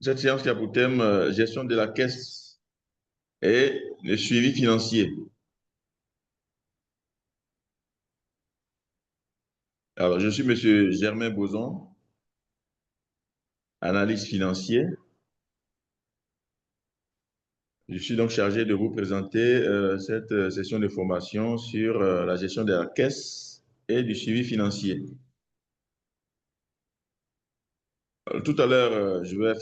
Cette séance qui a pour thème gestion de la caisse et le suivi financier. Alors, je suis Monsieur Germain Boson, analyste financier. Je suis donc chargé de vous présenter cette session de formation sur la gestion de la caisse et du suivi financier. Tout à l'heure, je vais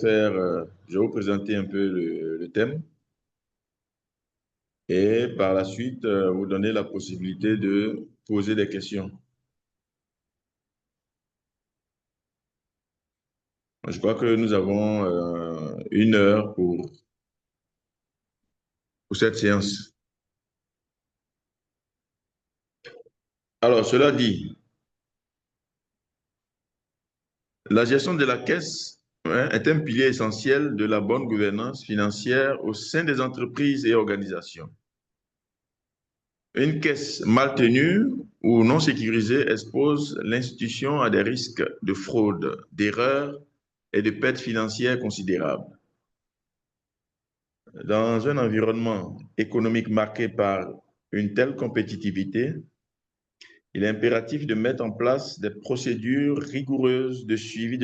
vous présenter un peu le thème et par la suite, vous donner la possibilité de poser des questions. Je crois que nous avons 1 heure pour cette séance. Alors, cela dit, la gestion de la caisse est un pilier essentiel de la bonne gouvernance financière au sein des entreprises et organisations. Une caisse mal tenue ou non sécurisée expose l'institution à des risques de fraude, d'erreurs et de pertes financières considérables. Dans un environnement économique marqué par une telle compétitivité, il est impératif de mettre en place des procédures rigoureuses de suivi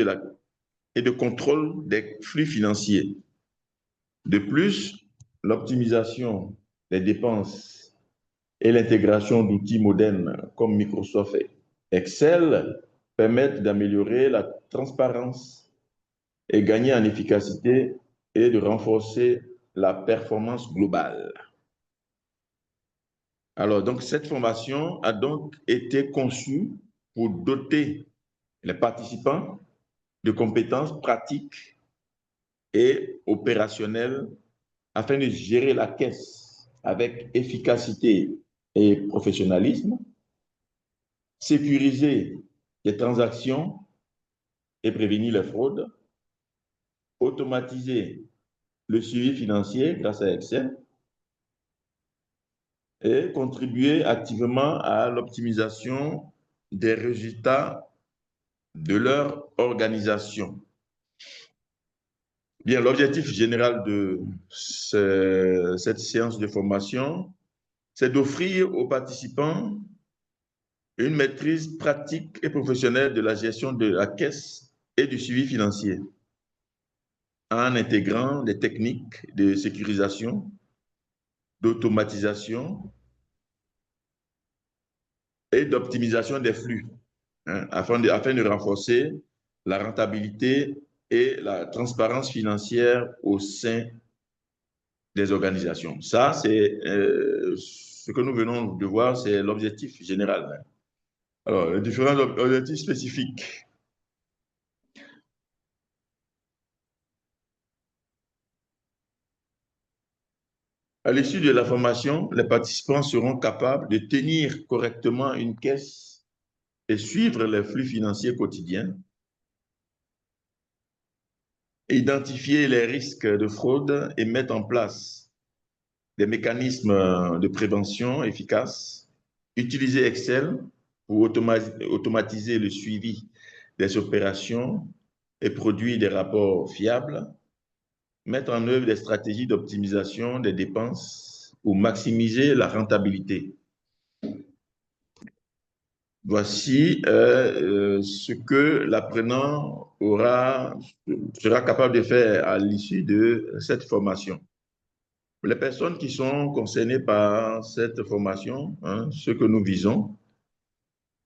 et de contrôle des flux financiers. De plus, l'optimisation des dépenses et l'intégration d'outils modernes comme Microsoft et Excel permettent d'améliorer la transparence et gagner en efficacité et de renforcer la performance globale. Alors, donc, cette formation a donc été conçue pour doter les participants de compétences pratiques et opérationnelles afin de gérer la caisse avec efficacité et professionnalisme, sécuriser les transactions et prévenir les fraudes, automatiser le suivi financier grâce à Excel et contribuer activement à l'optimisation des résultats de leur organisation. Bien, l'objectif général de cette séance de formation, c'est d'offrir aux participants une maîtrise pratique et professionnelle de la gestion de la caisse et du suivi financier, en intégrant des techniques de sécurisation, d'automatisation et d'optimisation des flux, afin de renforcer la rentabilité et la transparence financière au sein des organisations. Ça, c'est ce que nous venons de voir, c'est l'objectif général. Alors, les différents objectifs spécifiques. À l'issue de la formation, les participants seront capables de tenir correctement une caisse et suivre les flux financiers quotidiens, identifier les risques de fraude et mettre en place des mécanismes de prévention efficaces, utiliser Excel pour automatiser le suivi des opérations et produire des rapports fiables, mettre en œuvre des stratégies d'optimisation des dépenses pour maximiser la rentabilité. Voici ce que l'apprenant sera capable de faire à l'issue de cette formation. Les personnes qui sont concernées par cette formation, ce que nous visons,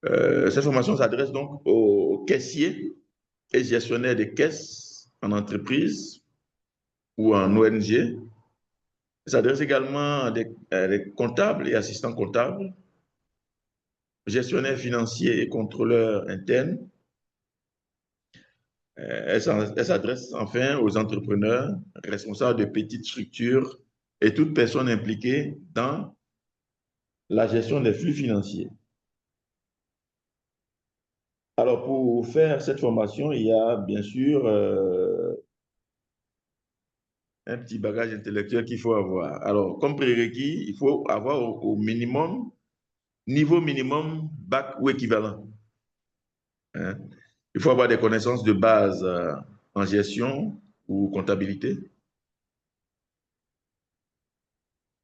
cette formation s'adresse donc aux caissiers et gestionnaires de caisses en entreprise ou en ONG. Elle s'adresse également à des comptables et assistants comptables, gestionnaires financiers et contrôleurs internes. Elle s'adresse enfin aux entrepreneurs, responsables de petites structures et toute personne impliquée dans la gestion des flux financiers. Alors, pour faire cette formation, il y a bien sûr un petit bagage intellectuel qu'il faut avoir. Alors, comme prérequis, il faut avoir au minimum, niveau minimum, bac ou équivalent. Il faut avoir des connaissances de base en gestion ou comptabilité.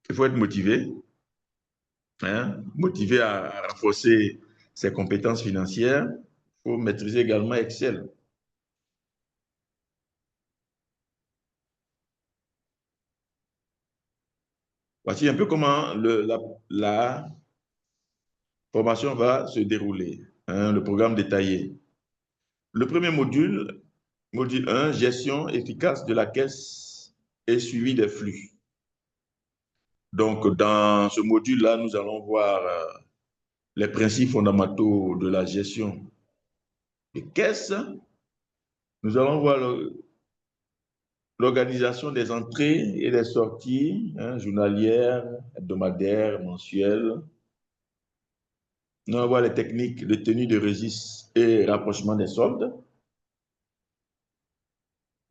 Il faut être motivé, hein, motivé à renforcer ses compétences financières. Il faut maîtriser également Excel. Voici un peu comment la formation va se dérouler, hein, le programme détaillé. Le premier module, module 1, gestion efficace de la caisse et suivi des flux. Donc, dans ce module-là, nous allons voir les principes fondamentaux de la gestion des caisses. Nous allons voir l'organisation des entrées et des sorties, hein, journalières, hebdomadaires, mensuelles. Nous allons voir les techniques de tenue de registre et rapprochement des soldes.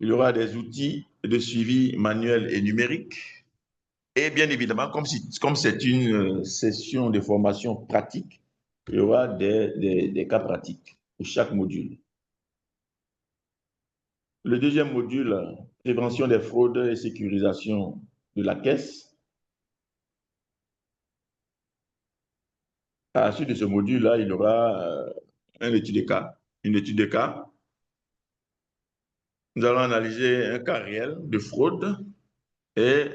Il y aura des outils de suivi manuel et numérique. Et bien évidemment, comme c'est une session de formation pratique, il y aura des cas pratiques pour chaque module. Le deuxième module, prévention des fraudes et sécurisation de la caisse. À la suite de ce module-là, il y aura une étude de cas. Une étude de cas. Nous allons analyser un cas réel de fraude et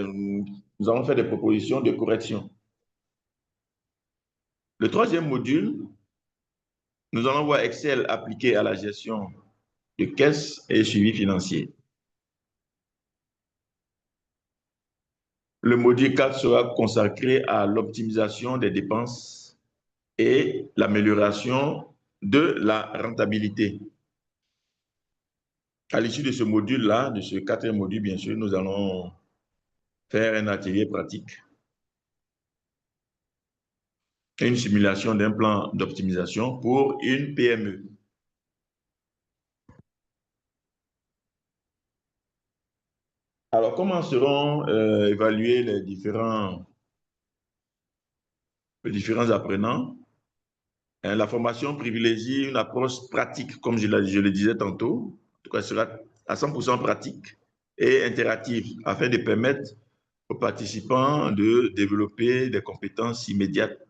nous allons faire des propositions de correction. Le troisième module, nous allons voir Excel appliqué à la gestion de caisse et suivi financier. Le module 4 sera consacré à l'optimisation des dépenses et l'amélioration de la rentabilité. À l'issue de ce module-là, de ce quatrième module, bien sûr, nous allons faire un atelier pratique et une simulation d'un plan d'optimisation pour une PME. Alors, comment seront évalués les différents apprenants? La formation privilégie une approche pratique, comme je le disais tantôt. En tout cas, elle sera à 100% pratique et interactive afin de permettre aux participants de développer des compétences immédiates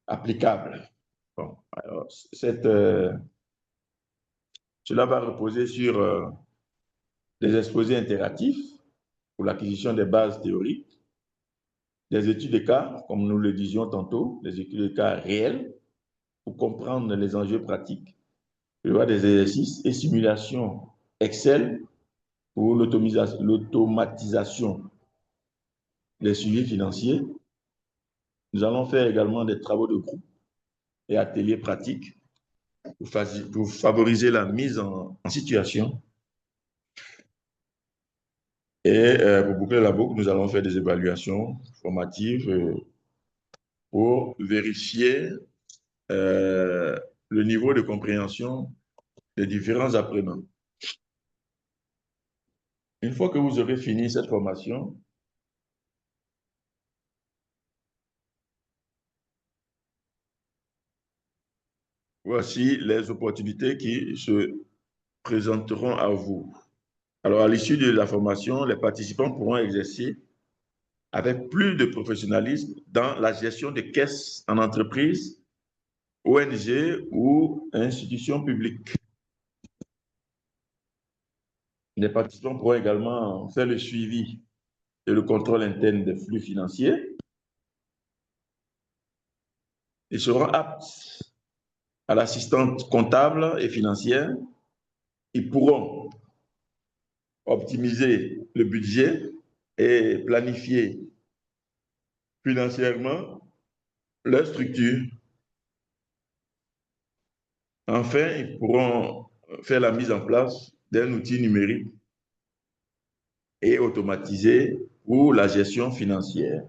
applicables. Bon, alors, cela va reposer sur des exposés interactifs pour l'acquisition des bases théoriques, des études de cas, comme nous le disions tantôt, des études de cas réels pour comprendre les enjeux pratiques. Il y aura des exercices et simulations Excel pour l'automatisation des suivis financiers. Nous allons faire également des travaux de groupe et ateliers pratiques pour favoriser la mise en situation. Et pour boucler la boucle, nous allons faire des évaluations formatives pour vérifier le niveau de compréhension des différents apprenants. Une fois que vous aurez fini cette formation, voici les opportunités qui se présenteront à vous. Alors, à l'issue de la formation, les participants pourront exercer avec plus de professionnalisme dans la gestion des caisses en entreprise, ONG ou institutions publiques. Les participants pourront également faire le suivi et le contrôle interne des flux financiers. Ils seront aptes à l'assistante comptable et financière. Ils pourront optimiser le budget et planifier financièrement leur structure. Enfin, ils pourront faire la mise en place d'un outil numérique et automatisé pour la gestion financière.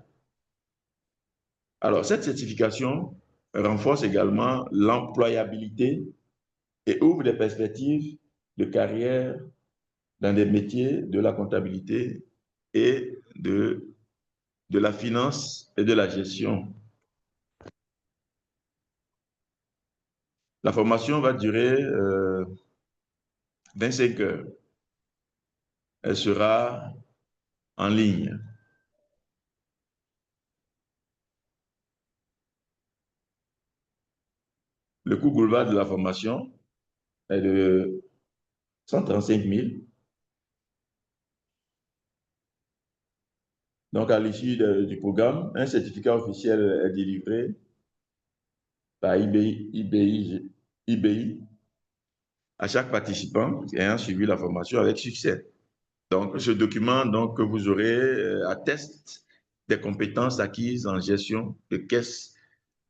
Alors, cette certification renforce également l'employabilité et ouvre des perspectives de carrière dans des métiers de la comptabilité et de la finance et de la gestion. La formation va durer 25 heures. Elle sera en ligne. Le coût global de la formation est de 135 000. Donc, à l'issue du programme, un certificat officiel est délivré par IBI à chaque participant ayant suivi la formation avec succès. Donc, ce document donc, que vous aurez atteste des compétences acquises en gestion de caisse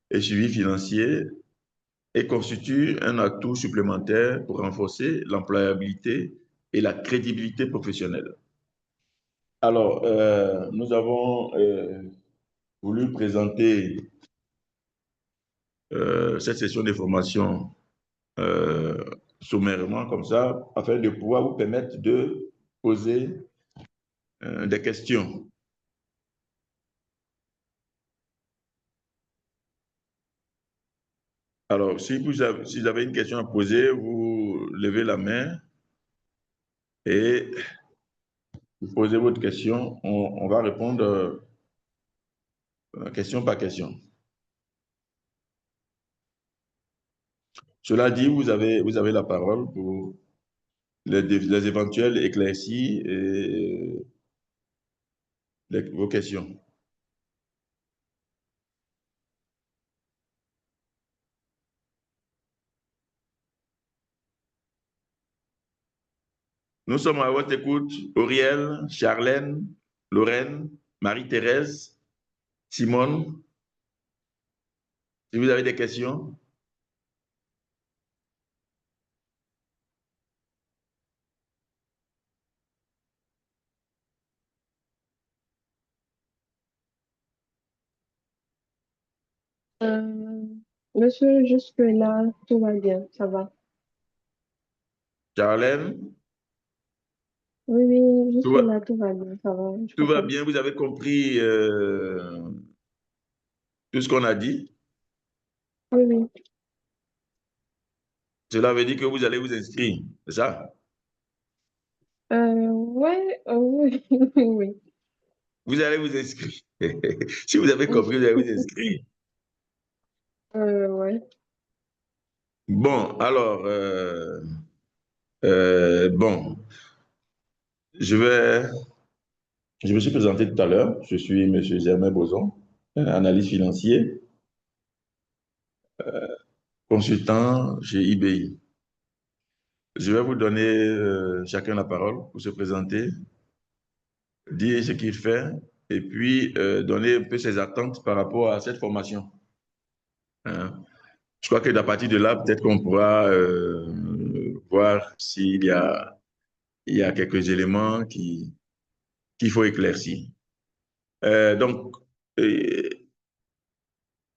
et suivi financier et constitue un atout supplémentaire pour renforcer l'employabilité et la crédibilité professionnelle. Alors, nous avons voulu présenter cette session de formation sommairement comme ça, afin de pouvoir vous permettre de poser des questions. Alors, si vous avez une question à poser, vous levez la main et vous posez votre question. On va répondre question par question. Cela dit, vous avez la parole pour les éventuels éclaircis et vos questions. Nous sommes à votre écoute. Auriel, Charlène, Lorraine, Marie-Thérèse, Simone. Si vous avez des questions. Euh, Monsieur, jusque-là, tout va bien, ça va. Charlène, Oui, oui, tout va, jusque-là, tout va bien, ça va, je tout va comprends. bien. Vous avez compris tout ce qu'on a dit. Oui, oui. Cela veut dire que vous allez vous inscrire, c'est ça? Ouais, oui, oui. Vous allez vous inscrire. Si vous avez compris, vous allez vous inscrire. Ouais. Bon, alors, bon, je vais, je me suis présenté tout à l'heure. Je suis M. Germain Boson, analyste financier, consultant chez IBI. Je vais vous donner chacun la parole pour se présenter, dire ce qu'il fait et puis donner un peu ses attentes par rapport à cette formation. Hein. Je crois que à partir de là, peut-être qu'on pourra voir il y a quelques éléments qu'il faut éclaircir. Donc, euh,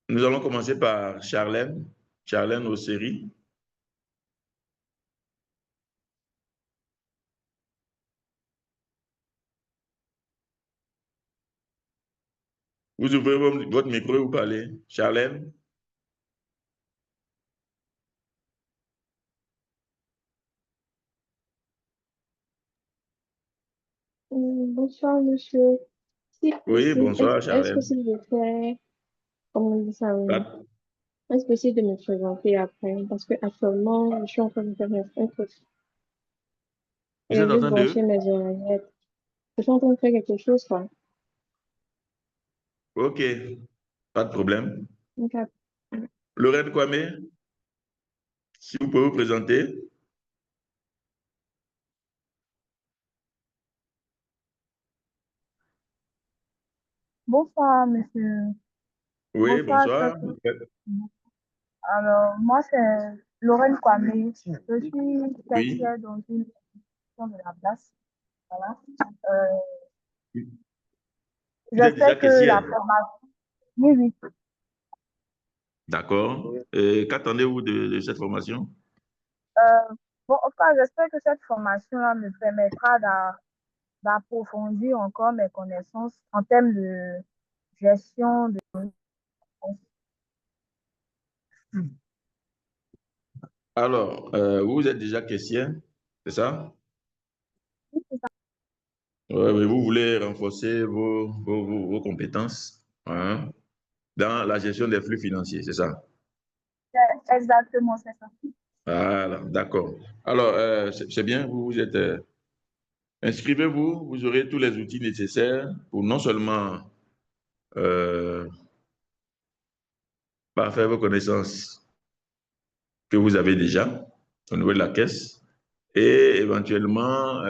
nous allons commencer par Charlène. Charlène Osseri. Vous ouvrez votre micro et vous parlez. Charlène. Bonsoir, monsieur. Si Oui, possible, bonsoir, est-ce Charlène. possible de faire, comment on dit ça, Pas- est-ce possible de me présenter après? Parce que actuellement, je suis en train de faire un truc. Vous Et êtes j'ai en juste train branché de... mes oreillettes. Je suis en train de faire quelque chose, quoi. OK, pas de problème. Donc, Lorraine Kwame, si vous pouvez vous présenter. Bonsoir, monsieur. Oui, Bonsoir, bonsoir. chacun. Alors, moi, c'est Lorraine Kwame. Je suis Oui, caissière dans une institution de la place. Voilà. Euh, vous êtes déjà J'espère que la caissière. formation. Oui, oui. D'accord. Qu'attendez-vous de cette formation? Bon, enfin, j'espère que cette formation-là me permettra d'approfondir encore mes connaissances en termes de gestion de. Alors, vous êtes déjà caissière. C'est ça? Oui, c'est ça. Ouais, oui, vous voulez renforcer vos compétences, hein, dans la gestion des flux financiers, c'est ça? Exactement, c'est ça. Voilà, d'accord. Alors, c'est bien, vous êtes, inscrivez-vous, vous aurez tous les outils nécessaires pour non seulement euh, parfaire vos connaissances que vous avez déjà au niveau de la caisse et éventuellement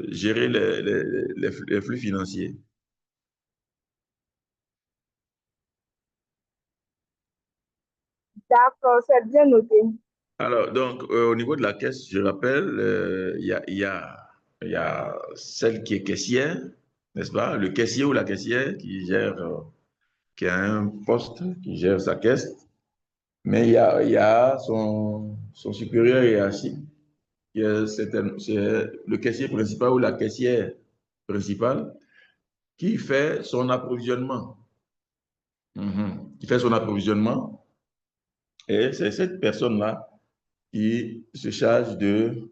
gérer les flux financiers. D'accord, c'est bien noté. Alors, donc, au niveau de la caisse, je rappelle, il y a celle qui est caissière, n'est-ce pas? Le caissier ou la caissière qui gère, qui a un poste, qui gère sa caisse, mais il y a son supérieur hiérarchique, c'est le caissier principal ou la caissière principale qui fait son approvisionnement. Qui fait son approvisionnement, et c'est cette personne-là qui se charge de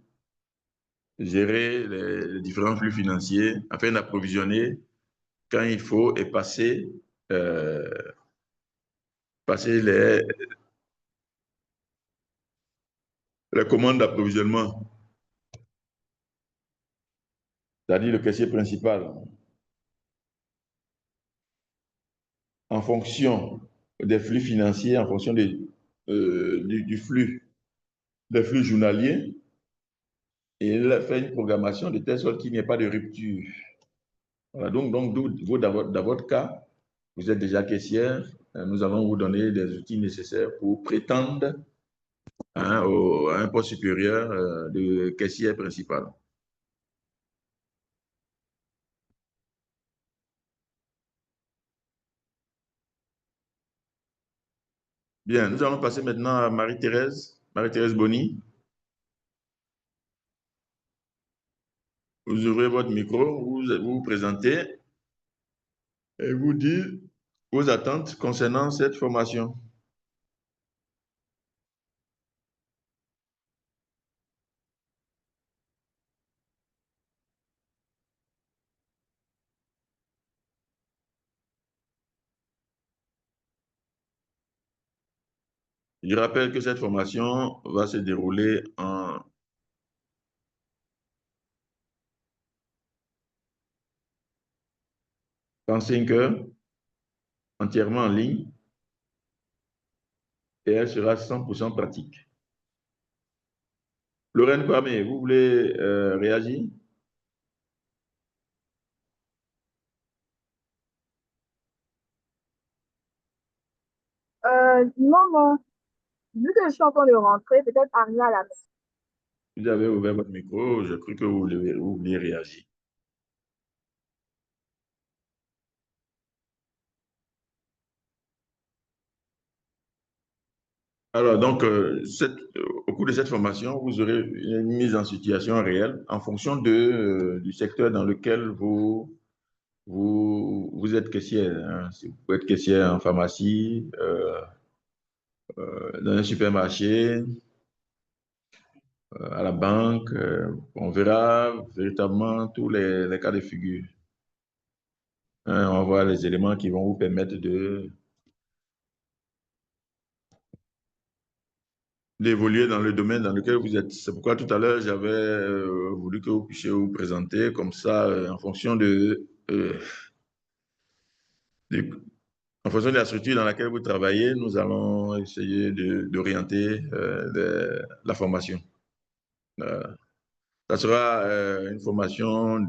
gérer les différents flux financiers afin d'approvisionner quand il faut et euh, passer les commandes d'approvisionnement, c'est-à-dire le caissier principal. En fonction des flux financiers, en fonction du flux, des flux journaliers, et il fait une programmation de telle sorte qu'il n'y ait pas de rupture. Voilà, donc vous, dans votre cas, vous êtes déjà caissière, nous allons vous donner des outils nécessaires pour prétendre, hein, à un poste supérieur de caissière principal. Bien, nous allons passer maintenant à Marie-Thérèse, Marie-Thérèse Bonny. Vous ouvrez votre micro, vous présentez et vous dites vos attentes concernant cette formation. Je rappelle que cette formation va se dérouler en 5 heures, entièrement en ligne, et elle sera 100% pratique. Lorraine Kwame, vous voulez réagir? Non, non. Vu que je suis en train de rentrer, peut-être arriver à la maison. Vous avez ouvert votre micro, je cru que vous vouliez réagir. Alors, donc, au cours de cette formation, vous aurez une mise en situation réelle en fonction du secteur dans lequel vous êtes caissière, hein. Si vous pouvez être caissière en pharmacie, dans un supermarché, à la banque, on verra véritablement tous les cas de figure, hein. On va voir les éléments qui vont vous permettre d'évoluer dans le domaine dans lequel vous êtes. C'est pourquoi tout à l'heure, j'avais voulu que vous puissiez vous présenter comme ça, en fonction de- en fonction de la structure dans laquelle vous travaillez, nous allons essayer d'orienter la formation. Euh, Ça sera une formation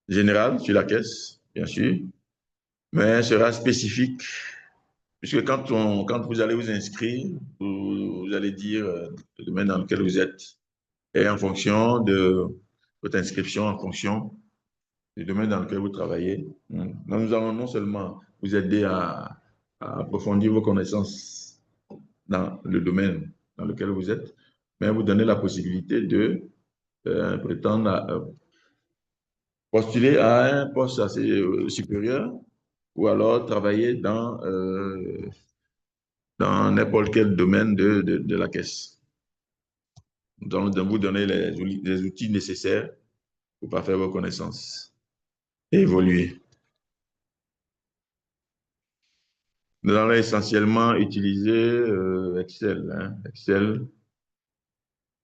générale sur la caisse, bien sûr, mais elle sera spécifique, puisque quand vous allez vous inscrire, vous allez dire le domaine dans lequel vous êtes. Et en fonction de votre inscription, en fonction du domaine dans lequel vous travaillez, nous allons non seulement vous aider à approfondir vos connaissances dans le domaine dans lequel vous êtes, mais vous donner la possibilité de prétendre postuler à un poste assez supérieur ou alors travailler dans n'importe quel domaine de la caisse. Nous allons vous donner les outils nécessaires pour parfaire vos connaissances et évoluer. Nous allons essentiellement utiliser Excel. Excel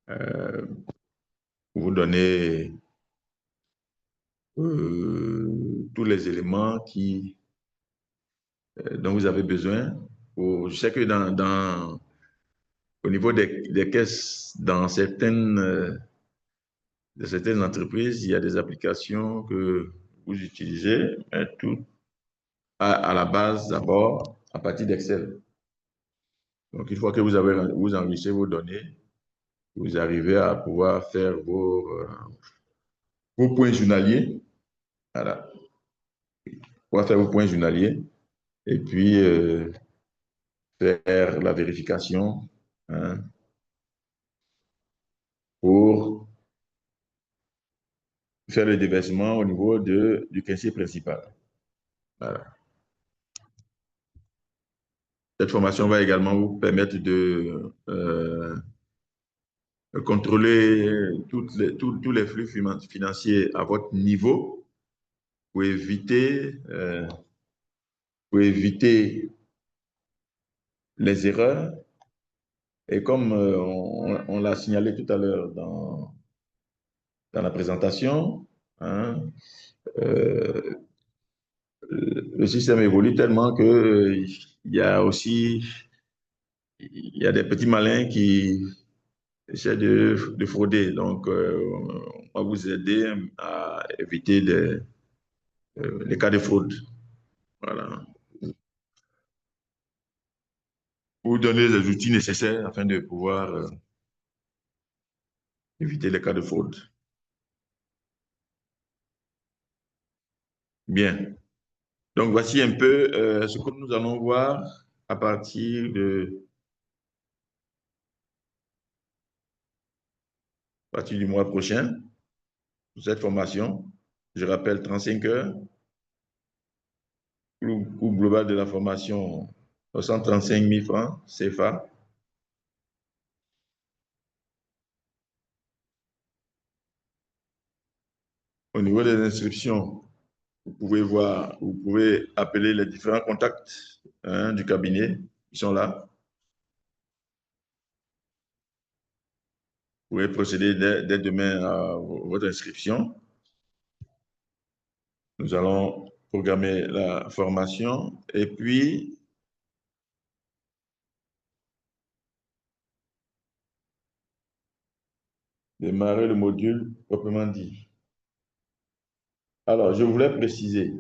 pour vous donner tous les éléments dont vous avez besoin. Je sais que au niveau des caisses, dans certaines entreprises, il y a des applications que vous utilisez, mais tout à la base, d'abord, à partir d'Excel. Donc, une fois que vous enregistrez vos données, vous arrivez à pouvoir faire vos points journaliers. Voilà. Pouvoir faire vos points journaliers et puis faire la vérification, hein, pour faire le déversement au niveau du caissier principal. Voilà. Cette formation va également vous permettre de contrôler tous les flux financiers à votre niveau pour éviter les erreurs. Et comme on l'a signalé tout à l'heure dans la présentation, hein, euh, le système évolue tellement que il y a des petits malins qui essaient de frauder. Donc, on va vous aider à éviter les cas de fraude. Voilà. Vous donner les outils nécessaires afin de pouvoir éviter les cas de fraude. Bien. Donc, voici un peu ce que nous allons voir à partir du mois prochain pour cette formation. Je rappelle 35 heures. Le coût global de la formation, 135 000 francs CFA. Au niveau des inscriptions, vous pouvez appeler les différents contacts, hein, du cabinet qui sont là. Vous pouvez procéder dès demain à votre inscription. Nous allons programmer la formation et puis démarrer le module proprement dit. Alors, je voulais préciser,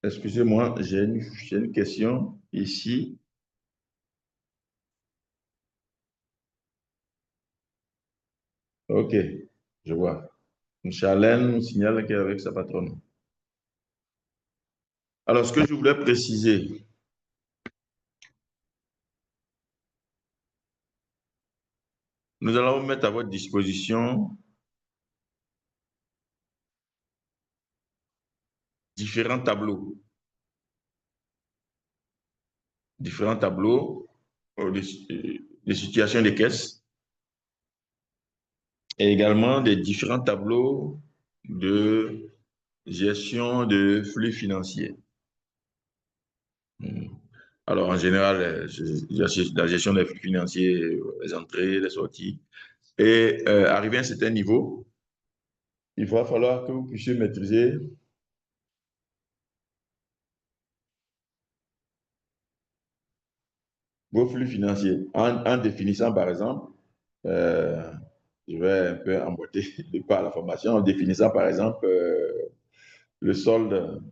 excusez-moi, j'ai une question ici. OK, je vois. Charlène nous signale qu'elle est avec sa patronne. Alors, ce que je voulais préciser, nous allons mettre à votre disposition différents tableaux. Différents tableaux de situations de caisse et également des différents tableaux de gestion de flux financiers. Alors, en général, la gestion des flux financiers, les entrées, les sorties. Et arrivé à un certain niveau, il va falloir que vous puissiez maîtriser vos flux financiers en définissant, par exemple, euh, je vais un peu emboîter par la formation, en définissant, par exemple, le solde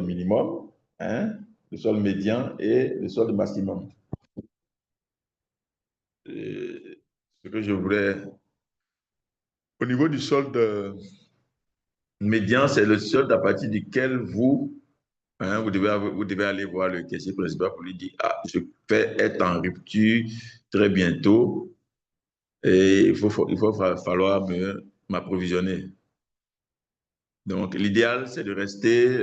minimum, hein, le solde médian et le solde maximum. Et ce que je voulais, au niveau du solde médian, c'est le solde à partir duquel hein, vous devez aller voir le caissier principal pour lui dire, ah, je vais être en rupture très bientôt et il faut falloir m'approvisionner. Donc, l'idéal, c'est de rester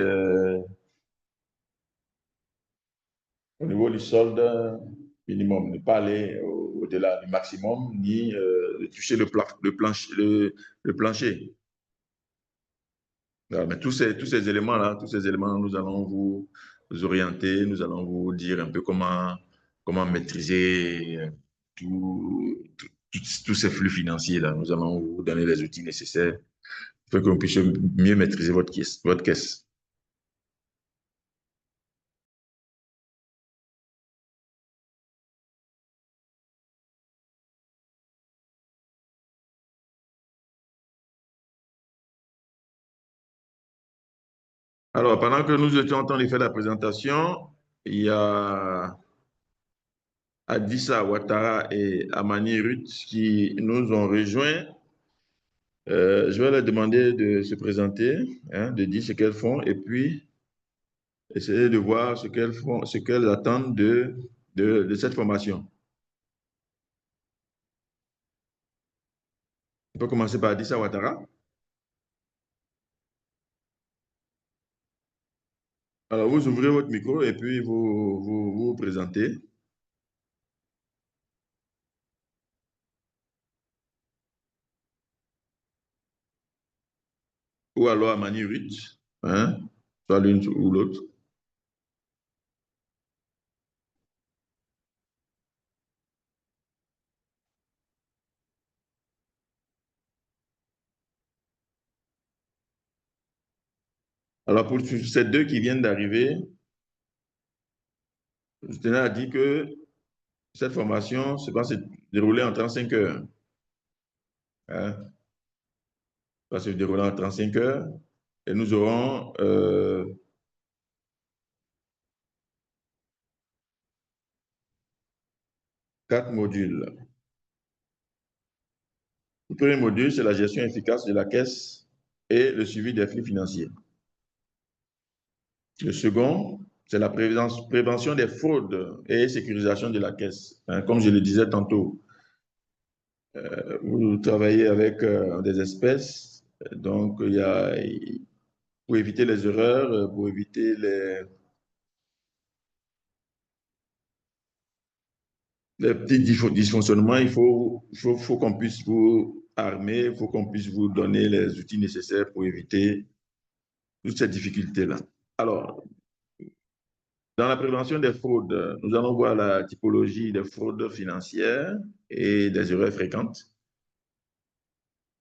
au niveau du solde minimum, ne pas aller au-delà du maximum, ni toucher le plancher. Voilà, mais tous ces éléments-là, nous allons vous orienter, nous allons vous dire un peu comment maîtriser tous ces flux financiers-là. Nous allons vous donner les outils nécessaires pour que vous puissiez mieux maîtriser votre caisse. Votre caisse. Alors, pendant que nous étions en train de faire la présentation, il y a Adissa Ouattara et Amani Ruth qui nous ont rejoints. Je vais leur demander de se présenter, hein, de dire ce qu'elles font et puis essayer de voir ce qu'elles font, ce qu'elles attendent de cette formation. On peut commencer par Adissa Ouattara. Alors, vous ouvrez votre micro et puis vous présentez. Ou alors Amani Ruth, hein, soit l'une ou l'autre. Alors, pour ces deux qui viennent d'arriver, je tenais à dire que cette formation va se dérouler en 35 heures. Hein, va se dérouler en 35 heures et nous aurons 4 modules. Le premier module, c'est la gestion efficace de la caisse et le suivi des flux financiers. Le second, c'est la prévention des fraudes et sécurisation de la caisse. Hein, comme je le disais tantôt, vous travaillez avec des espèces, donc pour éviter les erreurs, pour éviter les petits dysfonctionnements, faut qu'on puisse vous armer, il faut qu'on puisse vous donner les outils nécessaires pour éviter toutes ces difficultés-là. Alors, dans la prévention des fraudes, nous allons voir la typologie des fraudes financières et des erreurs fréquentes.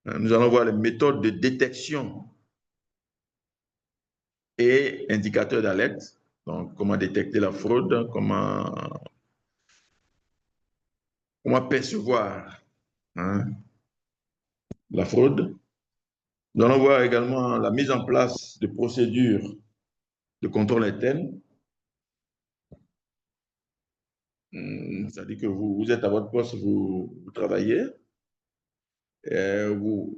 Nous allons voir les méthodes de détection et indicateurs d'alerte. Donc, comment détecter la fraude, comment percevoir, hein, la fraude. Nous allons voir également la mise en place de procédures de contrôle interne. C'est-à-dire que vous êtes à votre poste, vous travaillez. Nous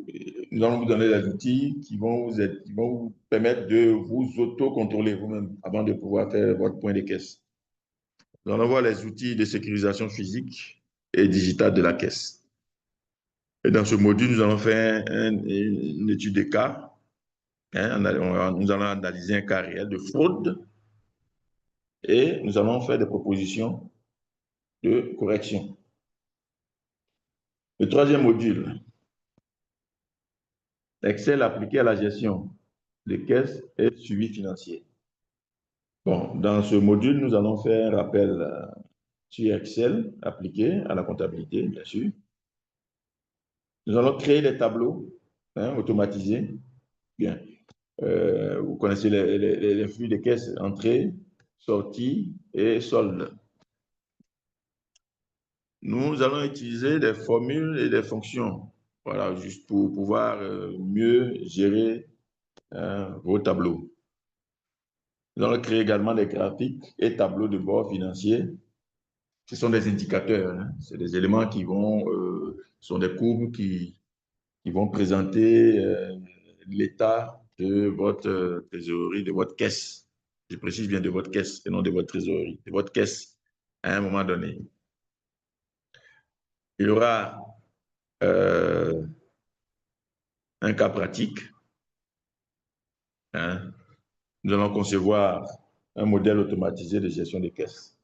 allons vous donner des outils qui vont vous permettre de vous auto-contrôler vous-même avant de pouvoir faire votre point de caisse. Nous allons voir les outils de sécurisation physique et digitale de la caisse. Et dans ce module, nous allons faire une étude de cas. Hein, nous allons analyser un cas réel de fraude et nous allons faire des propositions de correction. Le troisième module, Excel appliqué à la gestion des caisses et suivi financier. Bon, dans ce module, nous allons faire appel sur Excel appliqué à la comptabilité, bien sûr. Nous allons créer des tableaux, hein, automatisés. Bien. Vous connaissez les flux de caisses, entrée, sortie et solde. Nous allons utiliser des formules et des fonctions, voilà, juste pour pouvoir mieux gérer vos tableaux. Nous allons créer également des graphiques et tableaux de bord financier. Ce sont des indicateurs, hein. C'est des éléments qui sont des courbes qui vont présenter l'état de votre trésorerie, de votre caisse. Je précise bien de votre caisse et non de votre trésorerie, de votre caisse à un moment donné. Il y aura un cas pratique. Hein. Nous allons concevoir un modèle automatisé de gestion des caisses.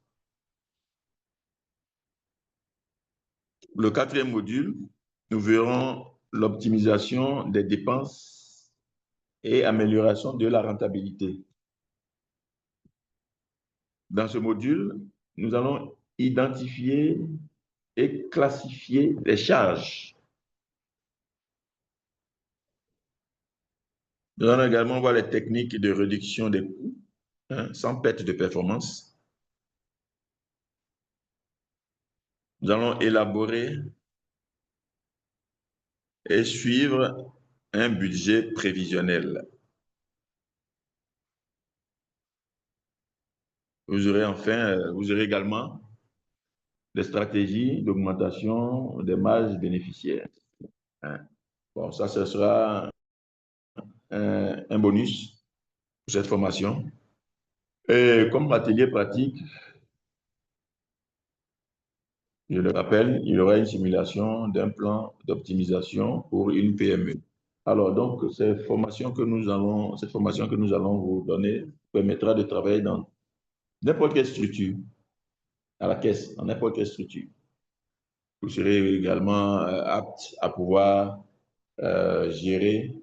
le quatrième module, nous verrons l'optimisation des dépenses et amélioration de la rentabilité. Dans ce module, nous allons identifier et classifier les charges. Nous allons également voir les techniques de réduction des coûts, sans perte de performance. Nous allons élaborer et suivre un budget prévisionnel. Vous aurez également des stratégies d'augmentation des marges bénéficiaires. Bon, ça, ce sera un bonus pour cette formation. Et comme atelier pratique, je le rappelle, il y aura une simulation d'un plan d'optimisation pour une PME. Alors, donc, cette formation que nous allons vous donner permettra de travailler dans n'importe quelle structure, à la caisse, dans n'importe quelle structure. Vous serez également apte à pouvoir gérer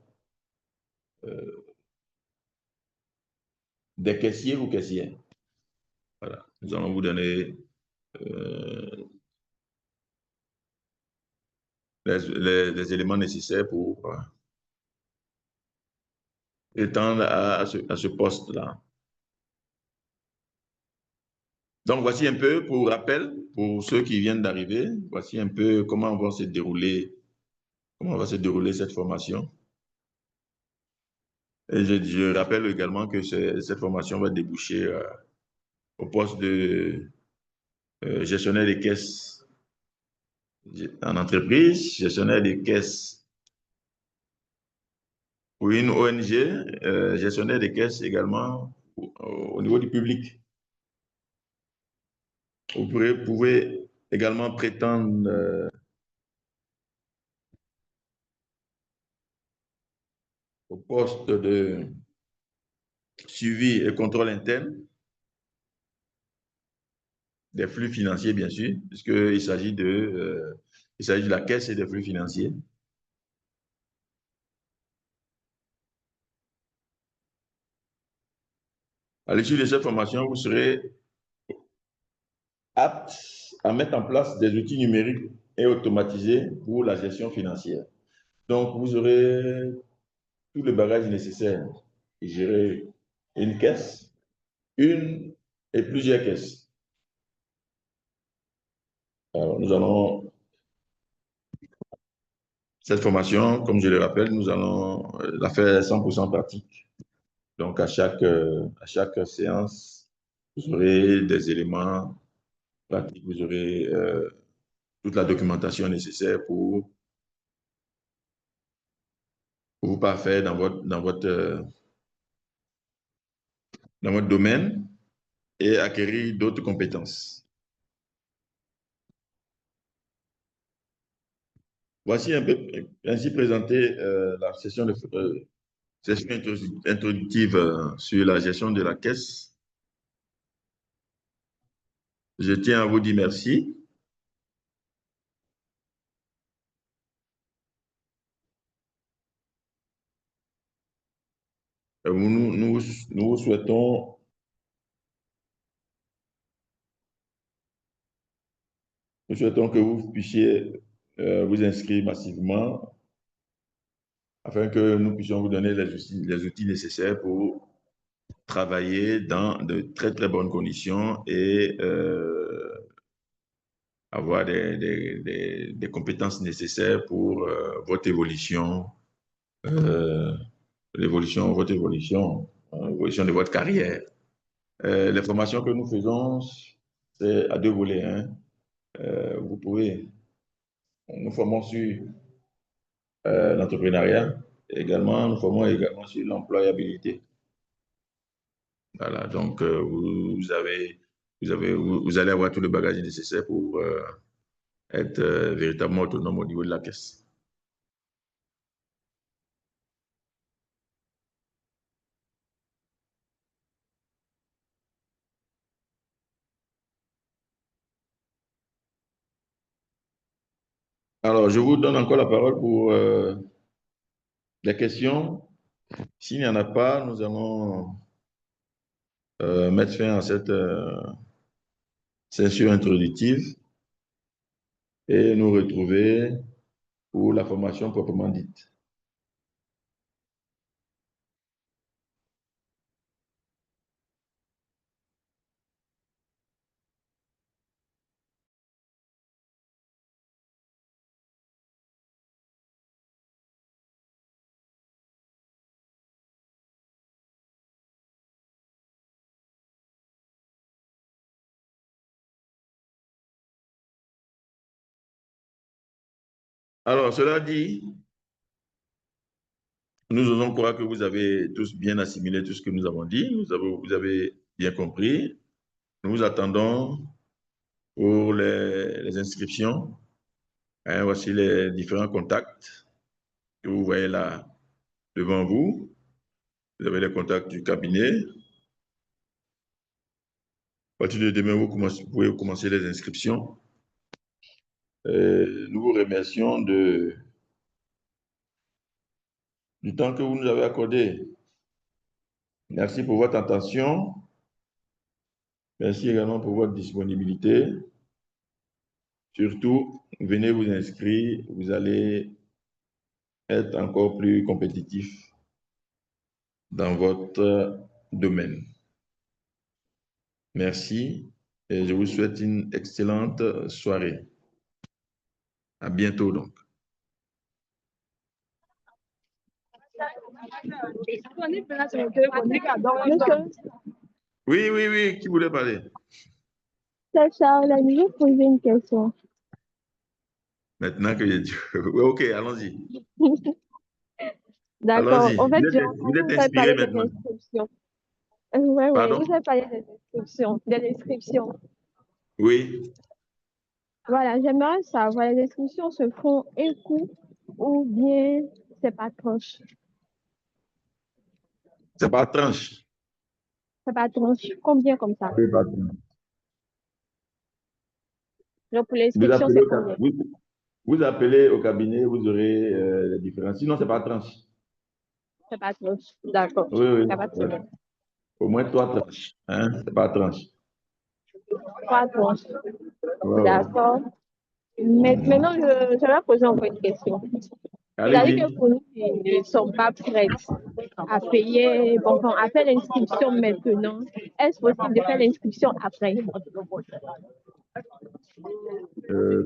des caissiers ou caissières. Voilà. Nous allons vous donner les éléments nécessaires pour étendre à ce poste-là. Donc, voici un peu, pour rappel, pour ceux qui viennent d'arriver, voici un peu comment va se dérouler cette formation. Et je rappelle également que cette formation va déboucher au poste de gestionnaire des caisses en entreprise, gestionnaire des caisses pour une ONG, gestionnaire des caisses également au niveau du public. Vous pouvez également prétendre au poste de suivi et contrôle interne des flux financiers, bien sûr, puisqu'il s'agit de la caisse et des flux financiers. À l'issue de cette formation, vous serez apte à mettre en place des outils numériques et automatisés pour la gestion financière. Donc, vous aurez tout le bagage nécessaire pour gérer une caisse, une et plusieurs caisses. Alors, cette formation, comme je le rappelle, nous allons la faire 100% pratique. Donc, à chaque séance, vous aurez des éléments pratiques, vous aurez toute la documentation nécessaire pour vous parfaire dans votre domaine et acquérir d'autres compétences. Voici un peu ainsi présenté la session introductive sur la gestion de la caisse. Je tiens à vous dire merci. Nous souhaitons que vous puissiez vous inscrire massivement afin que nous puissions vous donner les outils nécessaires pour travailler dans de très, très bonnes conditions et avoir des compétences nécessaires pour votre évolution, votre évolution de votre carrière. Les formations que nous faisons, c'est à deux volets, hein. Nous formons sur l'entrepreneuriat, nous formons également sur l'employabilité. Voilà, donc vous allez avoir tout le bagage nécessaire pour être véritablement autonome au niveau de la caisse. Alors, je vous donne encore la parole pour les questions. S'il n'y en a pas, nous allons mettre fin à cette session introductive et nous retrouver pour la formation proprement dite. Alors, cela dit, nous osons croire que vous avez tous bien assimilé tout ce que nous avons dit. Vous avez bien compris. Nous vous attendons pour les inscriptions. Hein, voici les différents contacts que vous voyez là devant vous. Vous avez les contacts du cabinet. À partir de demain, vous pouvez commencer les inscriptions. Nous vous remercions du temps que vous nous avez accordé. Merci pour votre attention. Merci également pour votre disponibilité. Surtout, venez vous inscrire. Vous allez être encore plus compétitif dans votre domaine. Merci et je vous souhaite une excellente soirée. À bientôt donc. Oui, qui voulait parler? C'est Charles, je vais poser une question. Maintenant que j'ai dit, ok, allons-y. D'accord. Allons-y. En fait, Vous êtes vous avez inspiré parlé des maintenant. inscriptions. Oui, Pardon? vous avez parlé des inscriptions. Des inscriptions. Oui. Voilà, j'aimerais savoir, les inscriptions se font un coup ou bien c'est pas tranche? C'est pas tranche. C'est pas tranche. Combien comme ça? Oui, pas tranche. Donc pour Vous l'inscription, appelez c'est au, combien? vous appelez au cabinet, vous aurez les différences. Sinon, c'est pas tranche. C'est pas tranche. D'accord. Oui, Il oui. n'y a pas de Ouais. problème. Au moins 3 tranches. Hein? C'est pas tranche. Pas tranche. Ouais, ouais. D'accord. Mais maintenant, je vais poser encore une question. C'est-à-dire que Allez-y. pour nous qui ne sommes pas prêtes à payer, bon, enfin, à faire l'inscription maintenant, est-ce possible de faire l'inscription après?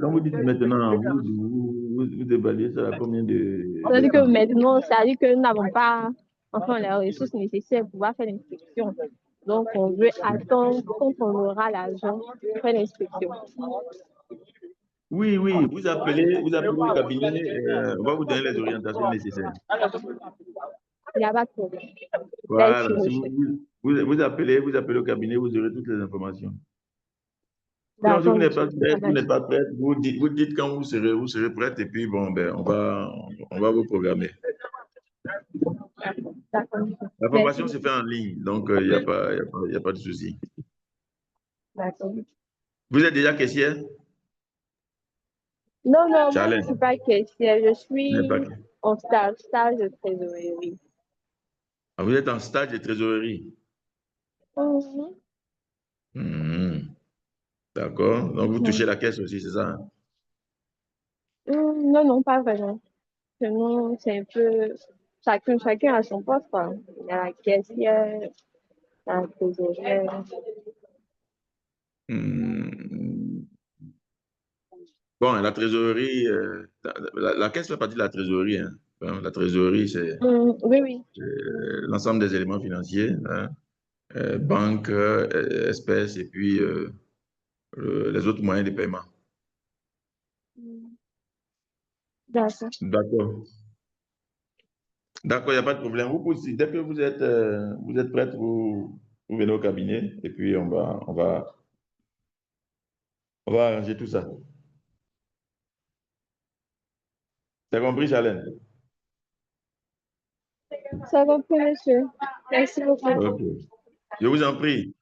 Quand vous dites maintenant, vous déballez ça à combien de C'est-à-dire que temps? maintenant, c'est-à-dire que nous n'avons pas enfin, les ressources nécessaires pour pouvoir faire l'inscription. Donc, on veut attendre quand on aura l'argent pour faire l'inscription. Oui, vous appelez au cabinet, on va vous donner les orientations nécessaires. Il n'y a pas de problème. Merci, Voilà, si monsieur. vous appelez au cabinet, vous aurez toutes les informations. Sinon, si D'accord, monsieur. vous n'êtes pas prête, vous dites quand vous serez prête et puis bon, ben, on va vous programmer. D'accord, monsieur. La Merci formation se fait beaucoup. en ligne, donc il n'y a pas, y a pas de souci. D'accord. Vous êtes déjà caissière? Non, non, moi, je ne suis Charlène, pas caissière. Je vous n'êtes pas suis caissière. en stage de trésorerie. Ah, vous êtes en stage de trésorerie. Mhm. Mhm. D'accord. Donc, vous touchez Mhm. la caisse aussi, c'est ça? Hein? Non, non, pas vraiment. Sinon, c'est un peu chacun a son poste, quoi. Il y a la caissière, la trésorière. Hmm. Bon, la trésorerie, la caisse fait partie de la trésorerie. Hein. Bon, la trésorerie, c'est Oui, oui. l'ensemble des éléments financiers, hein. Banque, espèces et puis les autres moyens de paiement. Mm. D'accord. D'accord. D'accord, il n'y a pas de problème. Dès que vous êtes prête, vous venez au cabinet et puis on va arranger tout ça. T'as compris, Charlène? Ça va, monsieur. Merci beaucoup. Ok. Je vous en prie.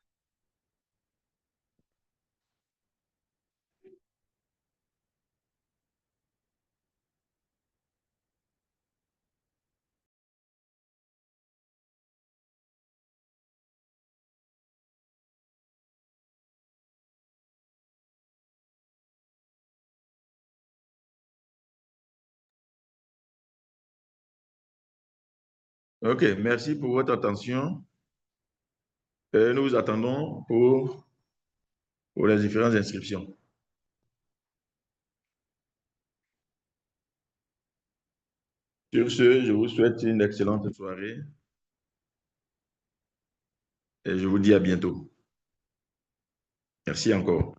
OK, merci pour votre attention. Nous vous attendons pour les différentes inscriptions. Sur ce, je vous souhaite une excellente soirée et je vous dis à bientôt. Merci encore.